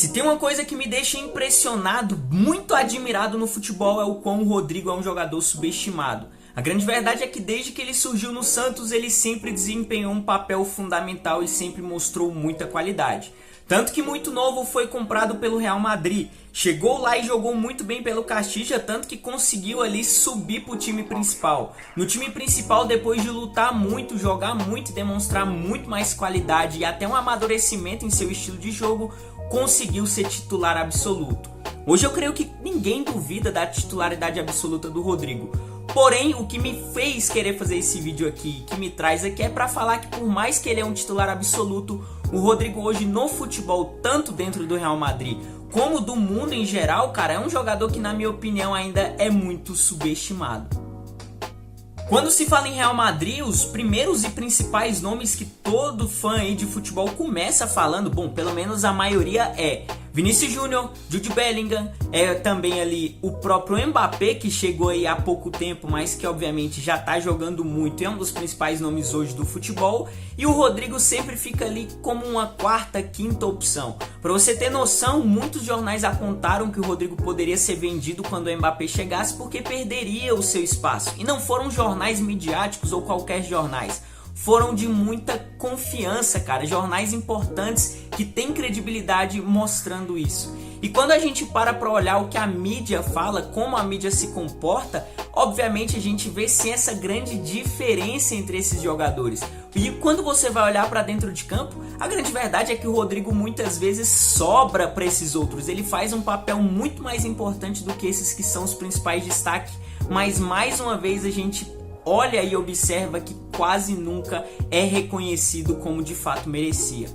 Se tem uma coisa que me deixa impressionado, muito admirado no futebol, é o quão o Rodrigo é um jogador subestimado. A grande verdade é que desde que ele surgiu no Santos, ele sempre desempenhou um papel fundamental e sempre mostrou muita qualidade. Tanto que muito novo foi comprado pelo Real Madrid, chegou lá e jogou muito bem pelo Castilla, tanto que conseguiu ali subir para o time principal. No time principal, depois de lutar muito, jogar muito e demonstrar muito mais qualidade e até um amadurecimento em seu estilo de jogo, conseguiu ser titular absoluto. Hoje eu creio que ninguém duvida da titularidade absoluta do Rodrigo. Porém, o que me fez querer fazer esse vídeo aqui, que me traz aqui, é para falar que por mais que ele é um titular absoluto, o Rodrigo hoje no futebol, tanto dentro do Real Madrid como do mundo em geral, cara, é um jogador que na minha opinião ainda é muito subestimado. Quando se fala em Real Madrid, os primeiros e principais nomes que todo fã aí de futebol começa falando, bom, pelo menos a maioria é Vinícius Júnior, Jude Bellingham, é também ali o próprio Mbappé, que chegou aí há pouco tempo, mas que obviamente já tá jogando muito, é um dos principais nomes hoje do futebol, e o Rodrigo sempre fica ali como uma quarta, quinta opção. Para você ter noção, muitos jornais apontaram que o Rodrigo poderia ser vendido quando o Mbappé chegasse porque perderia o seu espaço, e não foram jornais midiáticos ou qualquer jornais. Foram de muita confiança, cara, jornais importantes que têm credibilidade mostrando isso. E quando a gente para olhar o que a mídia fala, como a mídia se comporta, obviamente a gente vê sim essa grande diferença entre esses jogadores. E quando você vai olhar para dentro de campo, a grande verdade é que o Rodrigo muitas vezes sobra para esses outros. Ele faz um papel muito mais importante do que esses que são os principais destaques, mas mais uma vez a gente olha e observa que quase nunca é reconhecido como de fato merecia.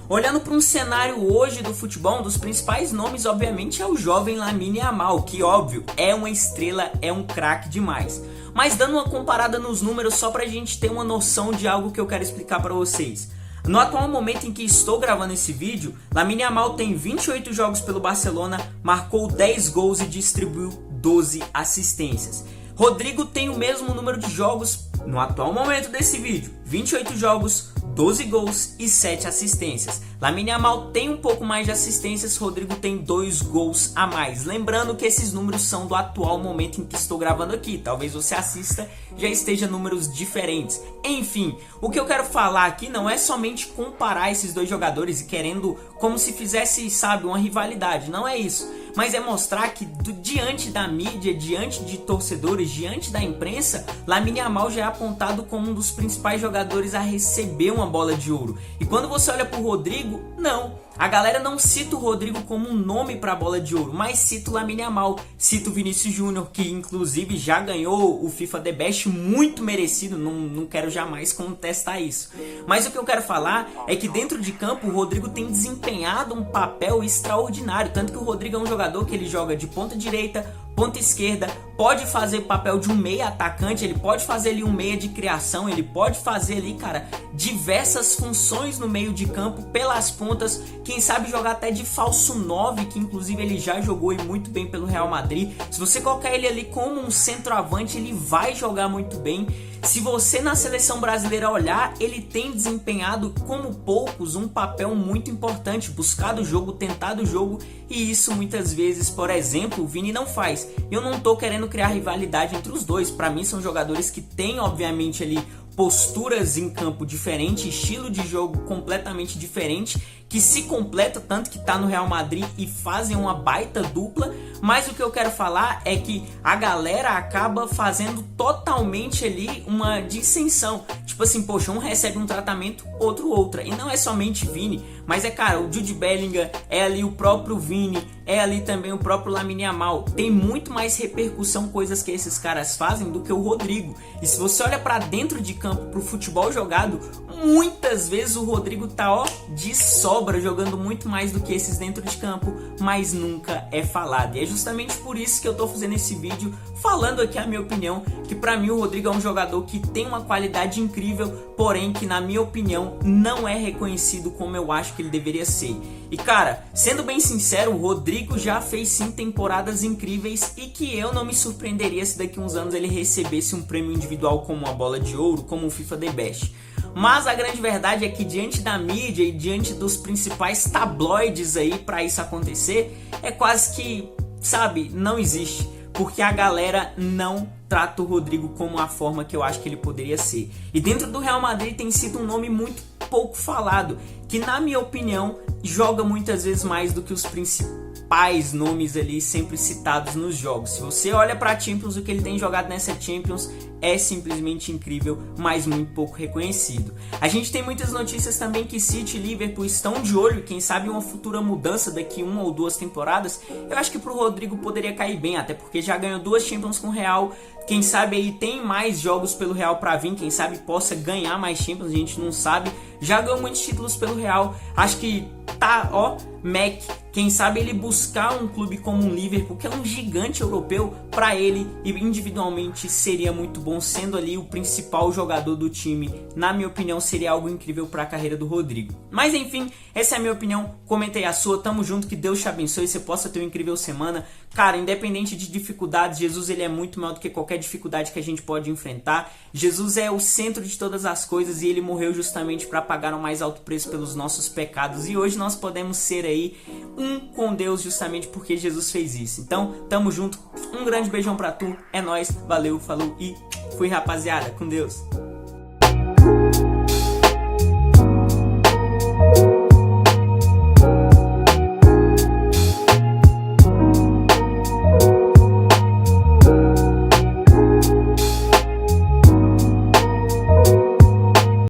Olhando para um cenário hoje do futebol, um dos principais nomes obviamente é o jovem Lamine Yamal, que óbvio é uma estrela, é um craque demais. Mas dando uma comparada nos números só para a gente ter uma noção de algo que eu quero explicar para vocês. No atual momento em que estou gravando esse vídeo, Lamine Yamal tem 28 jogos pelo Barcelona, marcou 10 gols e distribuiu 12 assistências. Rodrigo tem o mesmo número de jogos no atual momento desse vídeo, 28 jogos, 12 gols e 7 assistências. Lamine Yamal tem um pouco mais de assistências, Rodrigo tem 2 gols a mais. Lembrando que esses números são do atual momento em que estou gravando aqui. Talvez você assista já esteja números diferentes. Enfim, o que eu quero falar aqui não é somente comparar esses dois jogadores e querendo como se fizesse, sabe, uma rivalidade. Não é isso. Mas é mostrar que diante da mídia, diante de torcedores, diante da imprensa, Lamine Yamal já é apontado como um dos principais jogadores a receber uma bola de ouro. E quando você olha para o Rodrigo, não. A galera não cita o Rodrigo como um nome para a bola de ouro, mas cita o Lamine Yamal, cita o Vinícius Júnior, que inclusive já ganhou o FIFA The Best, muito merecido, não quero jamais contestar isso. Mas o que eu quero falar é que dentro de campo o Rodrigo tem desempenhado um papel extraordinário, tanto que o Rodrigo é um jogador que ele joga de ponta direita, ponta esquerda, pode fazer o papel de um meia atacante, ele pode fazer ali um meia de criação, ele pode fazer ali, cara, diversas funções no meio de campo, pelas pontas, quem sabe jogar até de falso 9, que inclusive ele já jogou e muito bem pelo Real Madrid. Se você colocar ele ali como um centroavante, ele vai jogar muito bem. Se você na seleção brasileira olhar, ele tem desempenhado como poucos um papel muito importante, buscado o jogo, tentado o jogo, e isso muitas vezes, por exemplo, o Vini não faz. Eu não tô querendo criar rivalidade entre os dois, para mim são jogadores que têm obviamente ali posturas em campo diferentes, estilo de jogo completamente diferente, que se completa, tanto que tá no Real Madrid e fazem uma baita dupla. Mas o que eu quero falar é que a galera acaba fazendo totalmente ali uma dissensão. Tipo assim, poxa, um recebe um tratamento, outro outra. E não é somente Vini, mas é, cara, o Jude Bellingham, é ali o próprio Vini, é ali também o próprio Lamine Yamal. Tem muito mais repercussão coisas que esses caras fazem do que o Rodrigo. E se você olha pra dentro de campo, pro futebol jogado, muitas vezes o Rodrigo tá, ó, de sobra, jogando muito mais do que esses dentro de campo, mas nunca é falado. E é justamente por isso que eu tô fazendo esse vídeo, falando aqui a minha opinião, que pra mim o Rodrigo é um jogador que tem uma qualidade incrível, porém que na minha opinião não é reconhecido como eu acho que ele deveria ser. E cara, sendo bem sincero, o Rodrigo já fez sim temporadas incríveis e que eu não me surpreenderia se daqui a uns anos ele recebesse um prêmio individual como uma bola de ouro, como o FIFA The Best. Mas a grande verdade é que diante da mídia e diante dos principais tabloides aí para isso acontecer, é quase que, sabe, não existe. Porque a galera não trata o Rodrigo como a forma que eu acho que ele poderia ser. E dentro do Real Madrid tem sido um nome muito pouco falado, que na minha opinião joga muitas vezes mais do que os principais nomes ali sempre citados nos jogos. Se você olha para a Champions, o que ele tem jogado nessa Champions é simplesmente incrível, mas muito pouco reconhecido. A gente tem muitas notícias também que City e Liverpool estão de olho, quem sabe uma futura mudança daqui 1 ou 2 temporadas. Eu acho que pro Rodrigo poderia cair bem, até porque já ganhou 2 Champions com o Real. Quem sabe aí tem mais jogos pelo Real pra vir, quem sabe possa ganhar mais Champions, a gente não sabe. Já ganhou muitos títulos pelo Real, acho que tá, Mac, quem sabe ele buscar um clube como um Liverpool, que é um gigante europeu, pra ele e individualmente seria muito bom, sendo ali o principal jogador do time. Na minha opinião, seria algo incrível para a carreira do Rodrigo. Mas enfim, essa é a minha opinião, comentei a sua, tamo junto, que Deus te abençoe, você possa ter uma incrível semana. Cara, independente de dificuldades, Jesus ele é muito maior do que qualquer dificuldade que a gente pode enfrentar. Jesus é o centro de todas as coisas e ele morreu justamente para pagar o mais alto preço pelos nossos pecados. E hoje nós podemos ser aí um com Deus justamente porque Jesus fez isso. Então, tamo junto, um grande beijão pra tu, é nóis, valeu, falou e fui, rapaziada, com Deus.